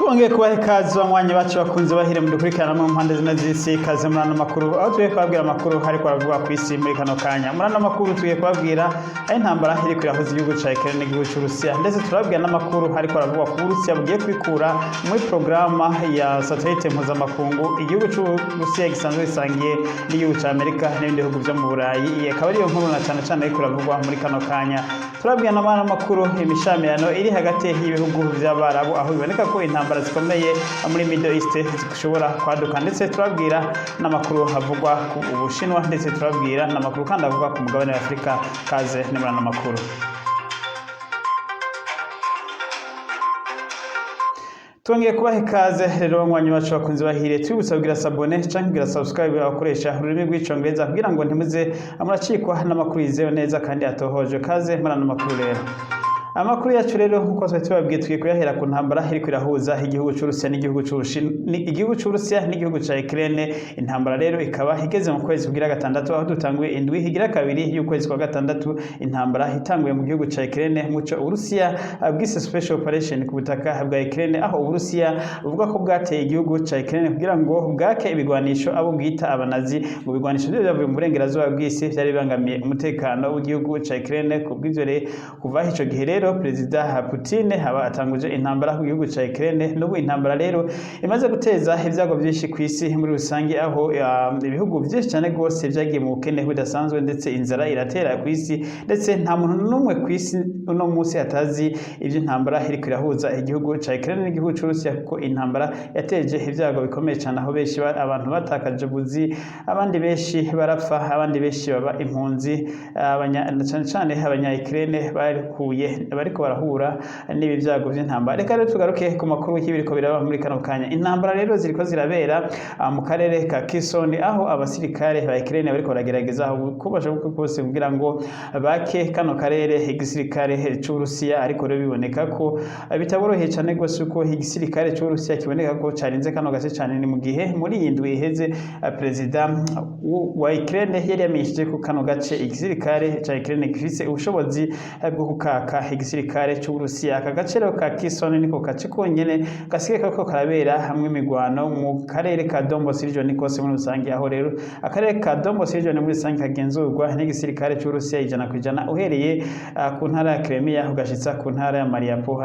Twongeye kubaha ikaze banywanyi bacu bakunze bahire mu dukurikirana mu mpande zina z'isi ikaze muri ano makuru aho tugiye kubabwira amakuru hariko aravuga ku isi muri kano kanya. Muri ano makuru tugiye kubabwira aho intambara iriko irahuza igihugu ca Ukraine n'igihugu c'Urusiya, ndetse turababwira n'amakuru hariko aravuga ku Burusiya bugiye kwikura muri programa ya satellite mpuzamakungu igihugu c'Urusiya gisanzwe gisangiye n'igihugu ca Amerika n'ibindi bihugu vyo mu Burayi. Akaba ariyo nkuru na cane cane ariko iravugwa muri kano kanya. Turababwira n'amakuru imishamirano iri hagati y'ibihugu vy'Abarabu aho biboneka ko intambara zikomeye muri Middle East zishobora kwaduka, ndetse turabwira n'amakuru havugwa ku Ubushinwa, ndetse turabwira n'amakuru kandi avugwa ku mugabane wa Afrika. Kaze ni muri ano makuru. Twongeye kubaha ikaze rero banywanyi bacu bakunze bahire, twibutsa kugira sabone canke kugira subscribe abakoresha ururimi rw'icongereza kugira ngo ntimuze amuracikwa n'amakuru yizewe neza kandi atohoje. Kaze muri ano makuru rero. Amakuru yacu rero nkuko twabwiye tugiye kuyahera ku ntambara iriko irahuza igihugu c'Urusiya n'igihugu c'Urusiya n'igihugu ca Ukraine. Intambara rero ikaba igeze mu kwezi kugira gatandatu aho dutanguye indwi higira kabiri y'ukwezi kwa gatandatu. Intambara itanguye mu gihugu ca Ukraine muco Urusiya bwise special operation ku butaka bwa Ukraine, aho Urusiya buvuga ko bwateye igihugu ca Ukraine kugira ngo bwake ibigwanisho abo bwita abanazi. Mu bigwanisho byo byavuye mu burengerazuba bw'isi byari bangamiye umutekano w'igihugu ca Ukraine. Kubw'ivyo rero kuva ico gihe rero Perezida Putin haba atanguje intambara ku gihugu ca Ukraine. N'ubu intambara rero imaze guteza ibyago byinshi ku isi muri rusange, aho ibihugu byinshi cyane gose byagiye mu bukene budasanzwe, ndetse inzara iratera ku isi, ndetse nta muntu n'umwe ku isi uno munsi atazi ivyo intambara iriko irahuza igihugu ca Ukraine n'igihugu c'Urusiya, kuko intambara yateje ibyago bikomeye cyane, aho benshi abantu batakaje ubuzi, abandi benshi barapfa, abandi benshi baba impunzi, cyane abanya Ukraine bariko barahura n'ibi byago by'intambara. Reka rero tugaruke ku makuru y'ibiriko biraba muri kano kanya. Intambara rero ziriko zirabera mu karere ka Kherson, aho abasirikare ba Ukraine bariko baragerageza uko bashoboka kose kugira ngo bake kano karere igisirikare c'Urusiya, ariko rero biboneka ko bitaboroheye cyane gose uko igisirikare c'Urusiya kiboneka ko carinze kano gace cyane. Ni mu gihe muri iyi ndwi iheze perezida wa Ukraine yari yamenyesheje ko kano gace igisirikare ca Ukraine gifise ubushobozi bwo kukaka igisirikare c'Uburusiya. Aka gace rero ka Kherson niko gace konyene gasigaye kako karabera hamwe imigwano mu karere ka Donbas region kose muri rusange, aho rero akarere ka Donbas region muri rusange kagenzurwa n'igisirikare c'Uburusiya 100% uhereye ku ntara ya Crimea ugashitsa ku ntara ya Mariupol.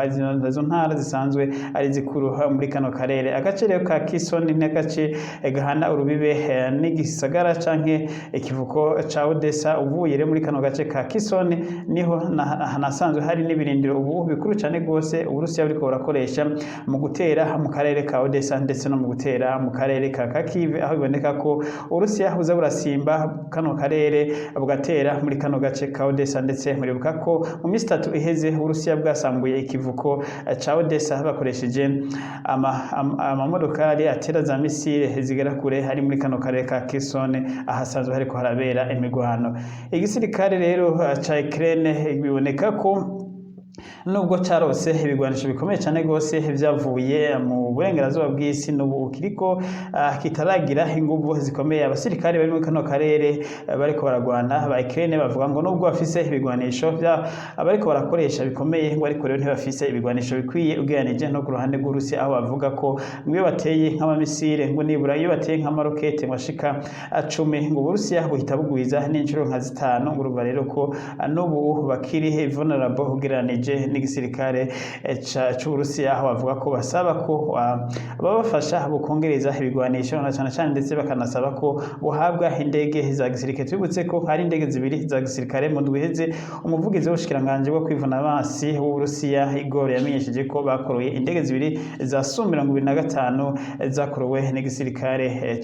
Izo ntara zisanzwe ari zikuru muri kano karere. Agace rero ka Kherson ni agace gahana urubibe n'igisagara canke ikivuko ca Odessa. Uvuye rero muri kano gace ka Kherson niho hanasanzwe hari n'ibirindiro ubu bikuru cyane gose Uburusiya buriko burakoresha mu gutera mu karere ka Odessa, ndetse no mu gutera mu karere ka Kharkiv, aho biboneka ko Uburusiya buza burasimba kano karere bugatera muri kano gace ka Odessa. Ndetse muribuka ko mu minsi 3 iheze Uburusiya bwasambuye ikivuko ca Odessa bakoresheje amamodokari atera za misile zigera kure hari muri kano karere ka Kherson, ahasanzwe hariko harabera imigwano. Igisirikare rero ca Ukraine biboneka ko nubwo carose ibigwanisho bikomeye cyane gose vyavuye mu burengerazuba bw'isi, n'ubu kiriko kitaragira inguvu zikomeye. Abasirikare bari muri kano karere bariko baragwana ba Ukraine bavuga ngo nubwo bafise ibigwanisho abariko barakoresha bikomeye, ngo ariko rero ntibafise ibigwanisho bikwiye ugereranije no ku ruhande rw'Urusiya, aho bavuga ko ngo bateye nk'amamisire, ngo nibura iyo bateye nk'amarokete ngashika 10 ngo Uburusiya buhita bugwiza n'inshuro nka 5. ngo urumva rero ko n'ubu bakiri vulnerable ugereranije n'igisirikare c'Uburusiya, aho bavuga ko basaba ko babafasha bukongereza ibigwanisho na cyane, ndetse bakanasaba ko buhabwa indege za gisirikare. Tubutse ko hari indege zibiri za gisirikare mu ndwiheze. Umuvugizi w'ubushikiranganje bwo kwivuna abansi w'Uburusiya Igor yamenyesheje ko bakoroye indege zibiri za Su-25 zakorowe n'igisirikare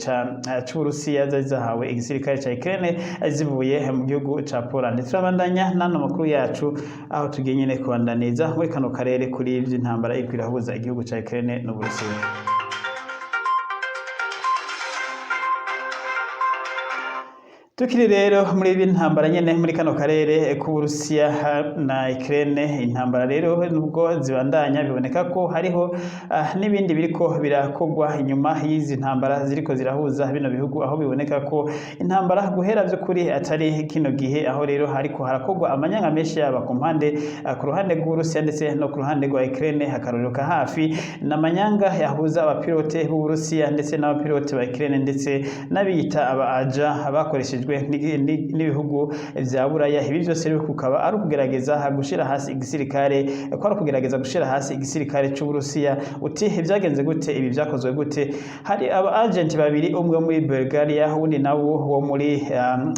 c'Uburusiya zari zahawe igisirikare ca Ukraine zivuye mu gihugu ca Poland. Turabandanya n'ano makuru yacu aho tugiye nyene kubandaniza muri kano karere kuri ivy'intambara iriko irahuza igihugu ca Ukraine n'Uburusiya. Tukiri rero muri ibi ntambara nyene muri kano karere ku Burusiya na Ukraine, intambara rero nubwo zibandanya biboneka ko hariho n'ibindi biriko birakogwa inyuma y'izi ntambara ziriko zirahuza bino bihugu, aho biboneka ko intambara guhera vy'ukuri atari kino gihe, aho rero hariko harakogwa amanyanga menshi yaba ku mpande ku ruhande rw'Uburusiya ndetse no ku ruhande rwa Ukraine. Akarorero ka hafi n'amanyanga yahuza abapilote b'Uburusiya ndetse n'abapilote ba Ukraine ndetse n'abita aba aja bakoreshejwe n'ibihugu vya Buraya. Ibi vyose rero kukaba ari ukugerageza gushira hasi igisirikare, ko ari ukugerageza gushira hasi igisirikare c'Uburusiya. Uti vyagenze gute, ibi vyakozwe gute? Hari aba agent babiri, umwe muri Bulgaria undi nawo wo muri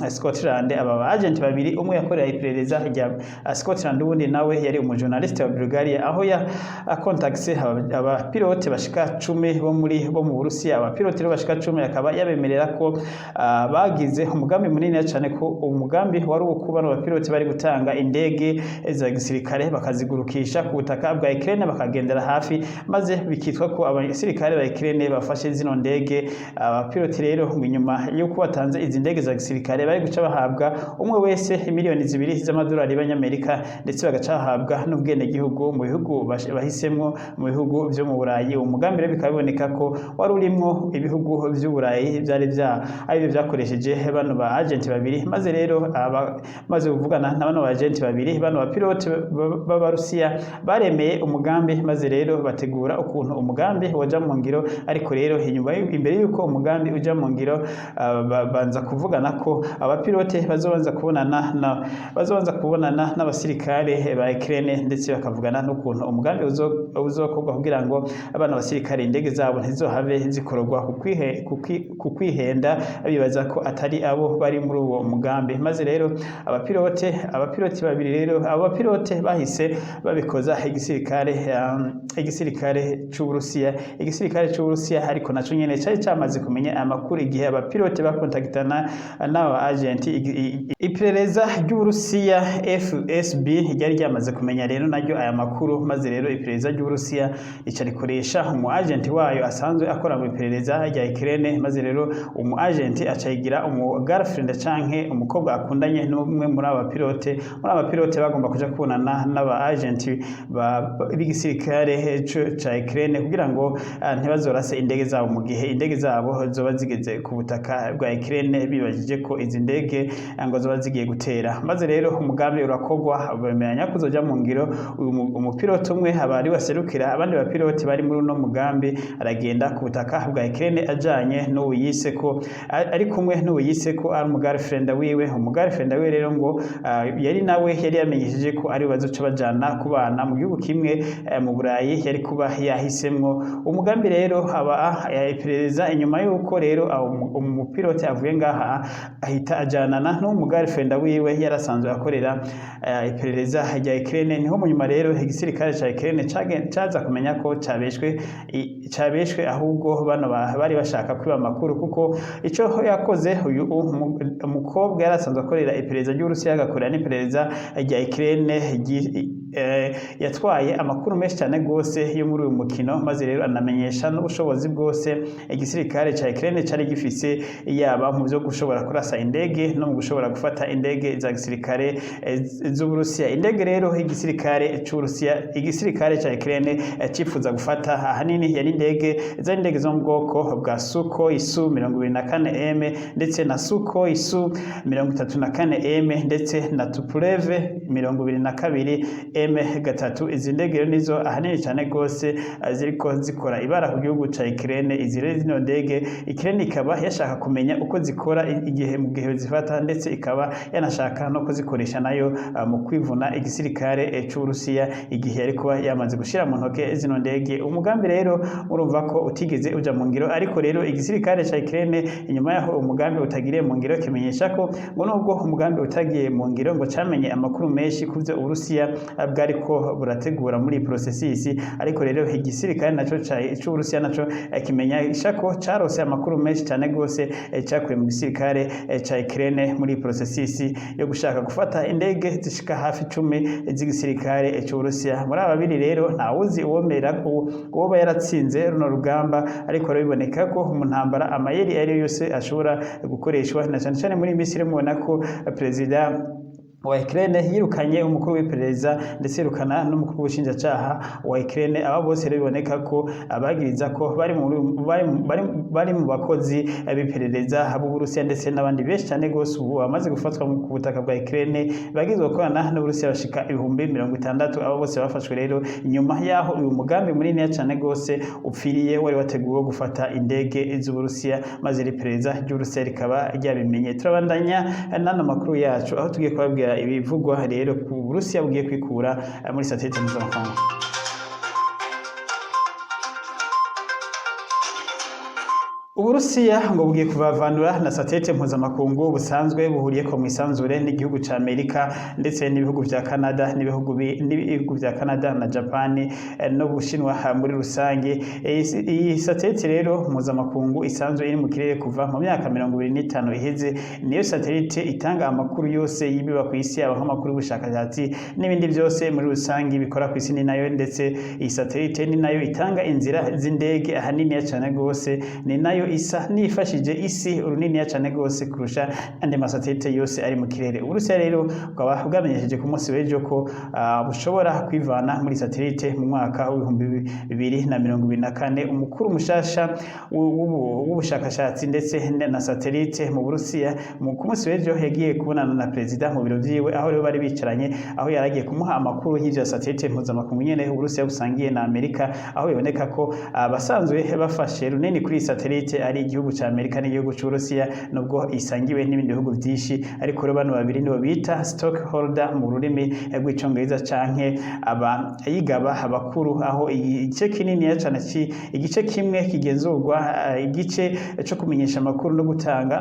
Scotland. Aba agent babiri, umwe yakorera iperereza rya Scotland undi nawe yari umujournaliste wa Bulgaria, aho ya contacts aba pilote bashika 10 bo mu Burusiya. Aba pilote rero bashika 10 akaba yabemerera ko bagize umugambi munini cyane, ko umugambi wari ukuba n'abapilote bari gutanga indege za gisirikare bakazigurukisha ku butaka bwa Ukraine bakagendera hafi, maze bikitwa ko abasirikare ba Ukraine bafashe zino ndege. Abapilote rero inyuma yuko batanze izi ndege za gisirikare bari guca bahabwa umwe wese miliyoni 2 z'amadolari y'Amerika, ndetse bagaca bahabwa n'ubwene gihugu mu bihugu bahisemwo mu bihugu vyo mu Burayi. Umugambi rero bikaboneka ko wari urimwo ibihugu vy'u Burayi byari ari byakoresheje bano ba agent babiri, maze rero maze kuvugana na bano ba agent babiri, bano ba pilote b'Abarusiya baremeye umugambi, maze rero bategura ukuntu umugambi waja mu ngiro. Ariko rero imbere yuko umugambi uja mu ngiro, banza kuvugana ko abapilote bazobanza kubonana n'abasirikare ba Ukraine, ndetse bakavugana n'ukuntu umugambi uzokorwa kugira ngo abana basirikare indege zabo ntizohave zikorogwa ku kwihenda bibaza ko atari abo bari muri uwo mugambi. Maze rero abapilote babiri rero, abo bapilote bahise babikoza igisirikare c'Uburusiya. Ariko naco nyene cari cyamaze kumenya amakuru igihe abapilote bakontaktana n'aba agent. Iperereza ry'Uburusiya FSB ryari ryamaze kumenya rero naryo aya makuru, maze rero iperereza ry'Uburusiya ica rikoresha umu agent wayo asanzwe akora mu iperereza rya Ukraine, maze rero umu agent acayigira umu girlfriend canke umukobwa akundanye n'umwe muri aba pilote. Muri aba pilote bagomba kuja kubonana n'aba agent b'igisirikare ca Ukraine kugira ngo ntibazorase indege zabo mu gihe indege zabo zoba zigeze ku butaka bwa Ukraine, bibajije ko izi ndege ngo zoba zigiye gutera. Maze rero umugambi urakogwa, bemeranya kuzoja mu ngiro. Umupilote umwe abari waserukira abandi bapilote bari muri uno mugambi aragenda ku butaka bwa Ukraine ajanye n'uwo yise ko ari kumwe n'uwo yise ko ari umugirlfriend wiwe. Umugirlfriend wiwe rero ngo yari nawe yari yamenyesheje ko ari bazoca bajana kubana mu gihugu kimwe mu Burayi, yari kuba yahisemwo. Umugambi rero aba iperereza inyuma yuko rero umupilote avuye ngaha ahita ajanana n'umugirlfriend wiwe yarasanzwe akorera iperereza rya Ukraine. Niho mu nyuma rero igisirikare ca Ukraine caza kumenya ko cabeshwe, ahubwo bano bari bashaka kwiba amakuru, kuko ico yakoze uyu umukobwa yarasanzwe akorera iperereza ry'Uburusiya agakorera n'iperereza rya Ukraine, yatwaye amakuru menshi cyane gose yo muri uyu mukino, maze rero anamenyesha n'ubushobozi bwose igisirikare ca Ukraine cari gifise, yaba mu byo gushobora kurasa indege no mu gushobora gufata indege za gisirikare z'Uburusiya. Indege rero igisirikare c'Uburusiya, igisirikare ca Ukraine cifuza gufata ahanini yari indege zo mu bwoko bwa Sukhoi Su-24M ndetse na Sukhoi Su-34M ndetse na Tupolev 22M3. Izi ndege rero nizo ahanini cyane gose ziriko zikora ibara ku gihugu ca Ukraine. Izi rero zino ndege Ukraine ikaba yashaka kumenya uko zikora mu gihe zifata, ndetse ikaba yanashaka no kuzikoresha nayo mu kwivuna igisirikare c'Uburusiya igihe yari kuba yamaze gushira mu ntoke zino ndege. Umugambi rero urumva ko utigeze uja mu ngiro, ariko rero igisirikare ca Ukraine inyuma yaho umugambi utagiriye mu ngiro kimenyesha ko ngo nubwo umugambi utagiye mu ngiro, ngo camenye amakuru menshi kuvyo Uburusiya bwariko burategura muri processus ariko rero igisirikare naco c'Uburusiya naco kimenya ishako carose amakuru menshi cyane gose cyakuye mu gisirikare ca Ukraine muri processus yo gushaka gufata indege zishika hafi 10 z'igisirikare c'Uburusiya. Muri ababiri rero ntawuzi uwomera uwo yaratsinze runo rugamba ariko rero biboneka ko mu ntambara amayeri ari yose ashobora gukoreshwa na cyane cyane muri Misiri mubona ko perezida wa Ukraine yirukanye umukuru w'iperereza ndetse yirukana n'umukuru w'ubushinjacyaha wa Ukraine. Aba bose biboneka ko abagiriza ko bari mu bakozi b'iperereza b'Uburusiya ndetse n'abandi benshi cyane gose ubu bamaze gufatwa ku butaka bwa Ukraine bagizwe gukorana n'Uburusiya bashika 60,000. Aba bose bafashwe rero inyuma yaho uyu mugambi munini cyane gose upfiriye wari wateguwe gufata indege z'Uburusiya maze iperereza ry'Uburusiya rikaba ryabimenye. Turabandanya n'ano makuru yacu aho tugiye kubabwira ibivugwa rero ku Burusiya bugiye kwikura muri satellite mpuzamakungu. Uburusiya ngo bugiye kuvavanura na satellite mpuzamakungu busanzwe buhuriye ko mu isanzure n'igihugu ca Amerika ndetse n'ibihugu vya Canada n'ibihugu vya Canada na Japan no Bushinwa muri rusange. Iyi satellite rero mpuzamakungu isanzwe iri mu kirere kuva mu myaka 25 iheze, niyo satellite itanga amakuru yose yibiba ku isi aba nk'amakuru y'ubushakashatsi n'ibindi byose muri rusange bikora ku isi. Ni nayo ndetse iyi satellite ni nayo itanga inzira z'indege ahanini cyane gose, ni nayo isa nifashije isi urunini cyane gose kurusha andi masatellite yose ari mu kirere. Uburusiya rero bukaba bwamenyesheje ku munsi w'ejo ko bushobora kwivana muri satellite mu mwaka w'2024. Umukuru mushasha w'ubushakashatsi ndetse na satellite mu Burusiya ku munsi w'ejo yagiye kubonana na perezida mu biro vyiwe aho rero bari bicaranye, aho yaragiye kumuha amakuru y'ivyo satellite mpuzamakungu nyene Uburusiya busangiye na Amerika, aho biboneka ko abasanzwe bafashe runini kuri satellite ari igihugu ca Amerika n'igihugu c'Uburusiya nubwo isangiwe n'ibindi bihugu vyinshi, ariko rero bano babiri nibo bita stockholder mu rurimi rw'icongereza canke abayigaba abakuru, aho igice kinini cyane igice kimwe kigenzurwa igice cyo kumenyesha amakuru no gutanga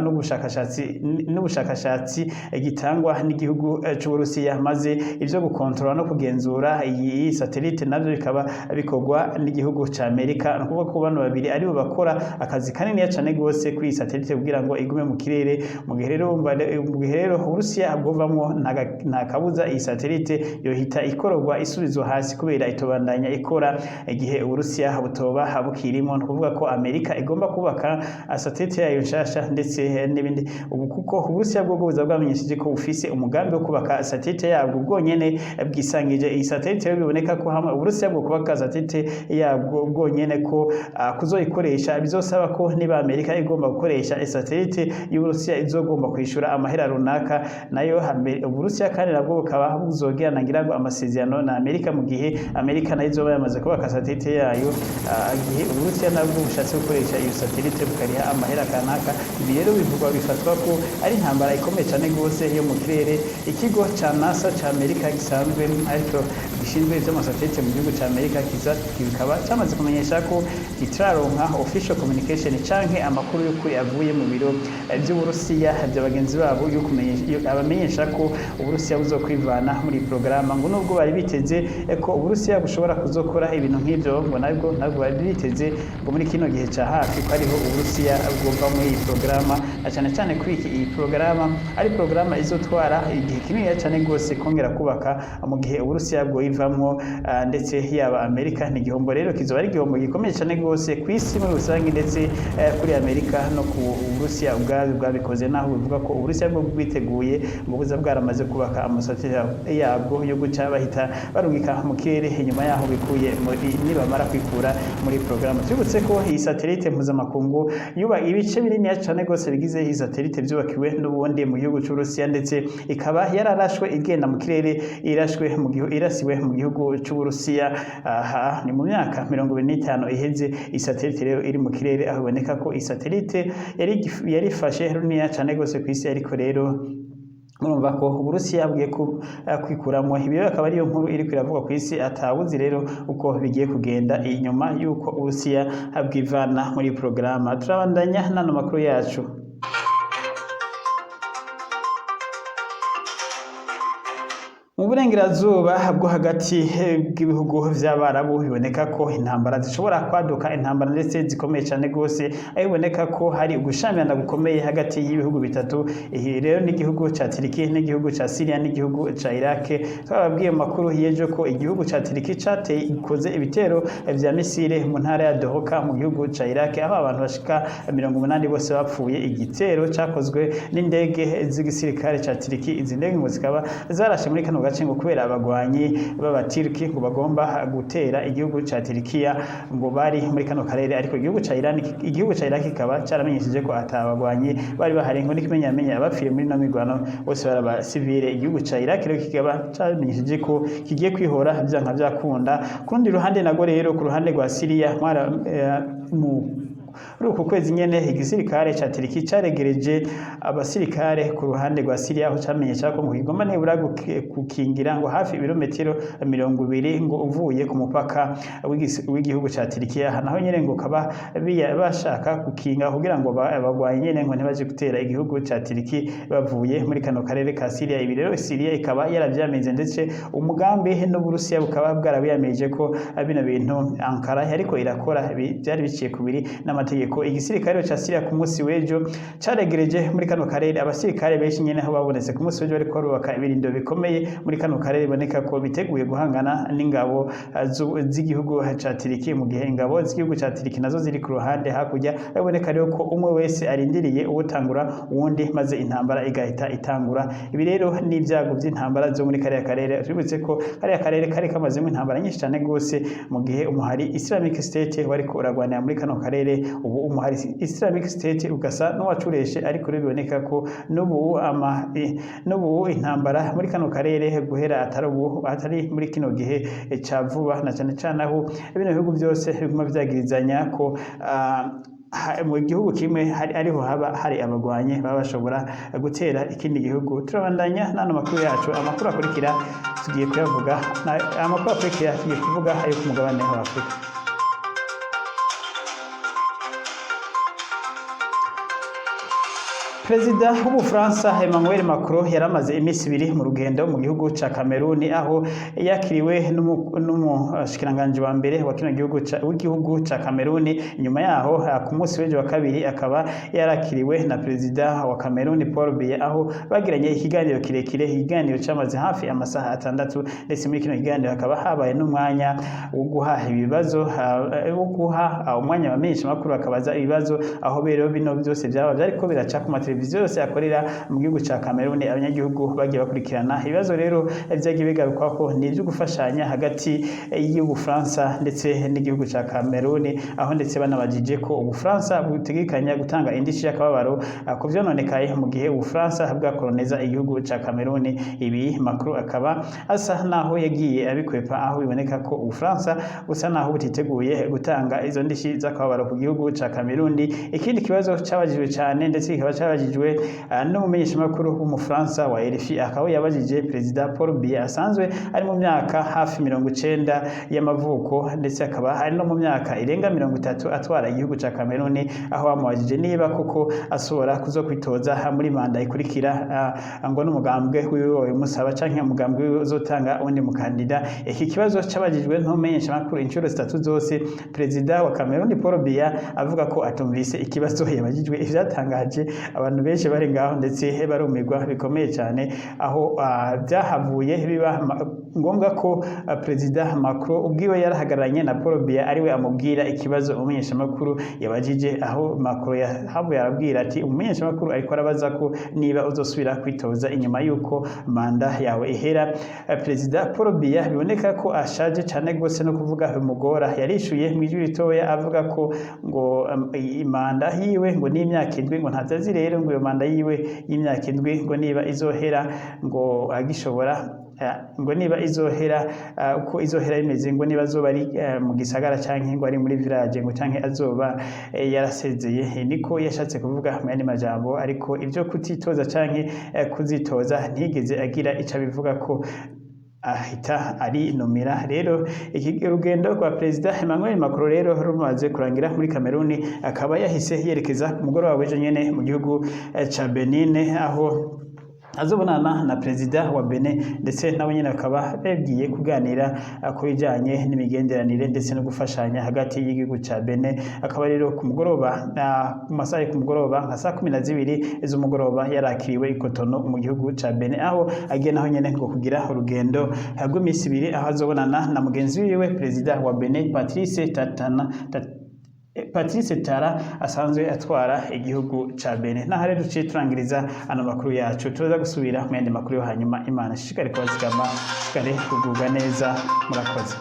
n'ubushakashatsi gitangwa n'igihugu c'Uburusiya, maze ivyo gukontrola no kugenzura iyi satellite navyo bikaba bikorwa n'igihugu ca Amerika. Nukuvuga ko bano babiri ari bo bakora akazi kanini cyane gose kuri satellite kugira ngo igume mu kirere. Mu gihe rero Uburusiya bwovamwo nta kabuza iyi satellite yohita ikororwa isubizwa hasi kubera itobandanya ikora igihe Uburusiya butoba bukirimo. Nukuvuga ko Amerika igomba kubaka satellite yayo nshasha ndetse n'ibindi ubu kuko Uburusiya bwo buza bwamenyesheje ko bufise umugambi wo kubaka satellite yabwo bwonyene bwisangije. Iyi satellite biboneka ko hamwe Uburusiya bwo kubaka satellite yabwo bwonyene ko kuzoyikoresha bizosaba ko niba Amerika igomba gukoresha satellite y'Uburusiya izogomba kwishura amahera runaka, nayo Uburusiya kandi nabwo bukaba buzogirana ngira ngo amasezerano na Amerika mu gihe Amerika nayo izoba yamaze kubaka satellite yayo, igihe Uburusiya nabwo bushatse gukoresha iyo satellite bukariha amahera kanaka. Ibi rero bivugwa bifatwa ko ari intambara ikomeye cyane gose yo mu kirere. Ikigo ca NASA ca Amerika gisanzwe ariko gishinzwe ivy'amasatellite mu gihugu ca Amerika kikaba cyamaze kumenyesha ko kitararonka official communication canke amakuru y'ukuri avuye mu biro by'Uburusiya by'abagenzi babo yo abamenyesha ko Uburusiya buzokwivana muri programa, ngo nubwo bari biteze ko Uburusiya bushobora kuzokora ibintu nk'ivyo, ngo nabwo bari biteze ngo muri kino gihe ca hafi ko ariho Uburusiya bwova muri iyi programa, cyane cyane kuri iyi programa ari programa izotwara igihe kinini cyane gose kongera kubaka mu gihe Uburusiya bwoyivamwo ndetse yaba Amerika. Ni igihombo rero kizoba ari igihombo gikomeye cyane gose ku isi muri rusange ndetse kuri Amerika no ku Uburusiya bwabikoze, naho bivuga ko Uburusiya bwo bwiteguye ngo buza bwaramaze kubaka amasatellite yabwo yo guca bahita barungika mu kirere inyuma yaho bikuye nibamara kwikura muri programa. Tubutse ko iyi satellite mpuzamakungu yuba ibice binini cyane gose bigize iyi satellite byubakiwe n'ubundi mu gihugu c'Uburusiya ndetse ikaba yararashwe igenda mu kirere irasiwe mu gihugu c'Uburusiya. Aha ni mu myaka 25 iheze iyi satellite rero iri mu kirere, aho boneka ko iyi satellite yarifashe runini cyane gose ku isi, ariko rero murumva ko Uburusiya bwiye kwikuramwo. Ibyo akaba ariyo nkuru iri kwiravuga ku isi, atawuzi rero uko bigiye kugenda inyuma yuko Uburusiya bwivana muri programa. Turabandanya n'ano makuru yacu. mu burengerazuba bwo hagati bw'ibihugu vy'abarabu biboneka ko intambara zishobora kwaduka, intambara ndetse zikomeye cyane gose, aho biboneka ko hari ugushamirana gukomeye hagati y'ibihugu bitatu. Iyi rero ni igihugu ca Turkiya n'igihugu ca Syria n'igihugu ca Iraq. Twababwiye mu makuru yejo ko igihugu ca Turkiya cateye ikoze ibitero vya misile mu ntara ya Dohoka mu gihugu ca Iraq, aho abantu bashika 80 bose bapfuye. Igitero cakozwe n'indege z'igisirikare ca Turkiya. Izi ndege ngo zikaba zarashe muri kano gace ngo kubera abagwanyi b'abatirki ngo bagomba gutera igihugu ca Turkiya ngo bari muri kano karere, ariko igihugu ca Iraq kikaba caramenyesheje ko atabagwanyi bari bahari ngo n'ikimenyamenya abapfiye muri no migwano bose baraba civile. Igihugu ca Iraq rero kikaba caramenyesheje ko kigiye kwihora vyanka vyakunda. Kurundi ruhande nago rero ku ruhande rwa Syria uku kwezi nyene igisirikare ca Turkiya caregereje abasirikare ku ruhande rwa Syria, aho camenyesha ko ngo kigomba nibura gukingira ngo hafi ibirometero 20 ngo uvuye ku mupaka w'igihugu ca Turkiya. Naho nyene ngo kaba bashaka gukinga kugira ngo abagwanyi nyene ngo ntibaje gutera igihugu ca Turkiya bavuye muri kano karere ka Syria. Ibi rero Syria ikaba yaravyameze, ndetse umugambi n'Uburusiya bukaba bwarabiyameje ko bino bintu Ankara yariko irakora byari biciye kubiri n'amategeko. Igisirikare ca Syria ku munsi w'ejo caregereje muri kano karere abasirikare benshi nyene aho babonetse ku munsi w'ejo bariko barubaka ibirindo bikomeye muri kano karere, boneka ko biteguye guhangana n'ingabo z'igihugu ca Turkiya, mu gihe ingabo z'igihugu ca Turkiya nazo ziri ku ruhande hakurya. Baboneka rero ko umwe wese arindiriye uwutangura uwundi maze intambara igahita itangura. Ibi rero ni ibyago by'intambara zo muri kariya karere. Tubibutse ko kariya karere kari kamazemo intambara nyinshi cyane gose, mu gihe umuhari Islamic State wariko uragwanira muri kano karere. Ubu umuhari Islamic State ugasa n'uwacureshe, ariko biboneka ko n'ubu intambara muri kano karere guhera atari muri kino gihe ca vuba, na cyane cyane aho bino bihugu byose biguma vyagirizanya ko mu gihugu kimwe ariho haba hari abagwanye baba bashobora gutera ikindi gihugu. Turabandanya n'ano makuru yacu. Amakuru akurikira tugiye kuyavuga, amakuru akurikira tugiye kuvuga ayo ku mugabane wa Afurika. Perezida w'Ubufaransa Emmanuel Macron yaramaze iminsi 2 mu rugendo mu gihugu ca Cameroon, aho yakiriwe n'umushikiranganje wa mbere wa kino gihugu ca Cameroon. Nyuma yaho ku munsi w'ejo wa kabiri akaba yarakiriwe na perezida wa Cameroon Paul Biya, aho bagiranye ikiganiro kirekire, ikiganiro cyamaze hafi amasaha 6, ndetse muri kino kiganiro akaba habaye n'umwanya wo guha ibibazo, wo guha umwanya bamenyesha makuru akabaza ibibazo, aho rero bino byose byaba byariko biraca ku mateleviziyo yose akorera mu gihugu ca Cameroon. Abanyagihugu bagiye bakurikirana ibibazo rero vyagiye bigaruka ko ni byo gufashanya hagati y'Ubufaransa ndetse n'igihugu ca Cameroon, aho ndetse banabajije ko Ubufaransa butegekanya gutanga indishi y'akababaro ku vyononekaye mu gihe Ubufaransa bwakoloneza igihugu ca Cameroon. Ibi Macron akaba asa naho yagiye abikwepa, aho biboneka ko Ubufaransa busa naho butiteguye gutanga izo ndishi z'akababaro ku gihugu ca Cameroon. Ikindi kibazo cyabajijwe cyane, ndetse kikaba cyabajijwe n'umumenyeshamakuru w'Umufaransa wa RFI, akaba yabajije perezida Paul Biya asanzwe ari mu myaka hafi 90 y'amavuko, ndetse akaba ari no mu myaka irenga 30 atwara igihugu ca Cameroon, aho bamubajije niba kuko asobora kuzokwitoza muri manda ikurikira ngo n'umugambwe wiwe musaba canke umugambwe wiwe uzotanga undi mukandida. Iki kibazo cyabajijwe n'umumenyeshamakuru inshuro 3 zose. Perezida wa Cameroon Paul Biya avuga ko atumvise ikibazo yabajijwe. Ivyatangaje abantu benshi bari ngaho, ndetse barumirwa bikomeye cyane, aho byahavuye biba ngombwa ko perezida Macron ubwiwe yarahagararanye na Paul Biya ariwe amubwira ikibazo umumenyeshamakuru yabajije, aho Macron yahavuye arabwira ati umumenyeshamakuru ariko arabaza ko niba uzosubira kwitoza inyuma yuko manda yawe ihera. Perezida Paul Biya biboneka ko ashaje cyane gose no kuvuga bimugora. Yarishuye mu ijwi ritoya avuga ko ngo imanda yiwe ngo ni imyaka 7, ngo ntazazi rero ngo iyo manda yiwe y'imyaka 7 ngo niba izohera ngo agishobora ngo niba izohera uko izohera imeze, ngo niba azoba ari mu gisagara canke ngo ari muri village, ngo canke azoba yarasezeye. Niko yashatse kuvuga mu yandi majambo, ariko ivyo kutitoza canke kuzitoza ntigeze agira ica bivuga ko ahita ari nomera. Rero iki rugendo kwa perezida Emmanuel Macron rero rumaze kurangira muri Cameroon, akaba yahise yerekeza ku mugoroba w'ejo nyene mu gihugu ca Benin, aho azobonana na perezida wa Benin ndetse nabo nyene bakaba bagiye kuganira ku bijanye n'imigenderanire ndetse no gufashanya hagati y'igihugu ca Benin. Akaba rero ku mugoroba mu masaha ku mugoroba nka saa 12 z'umugoroba yarakiriwe ikotono mu gihugu ca Benin, aho agiye naho nyene ngo kugira urugendo rw'iminsi 2 aho azobonana na mugenzi wiwe perezida wa Benin Patrice Tara asanzwe atwara igihugu ca Benin. Naho rero duciye turangiriza ano makuru yacu, turaza gusubira mu yandi makuru yo hanyuma. Imana ishishikare kubazigama, ishishikare kugubwa neza, murakoze.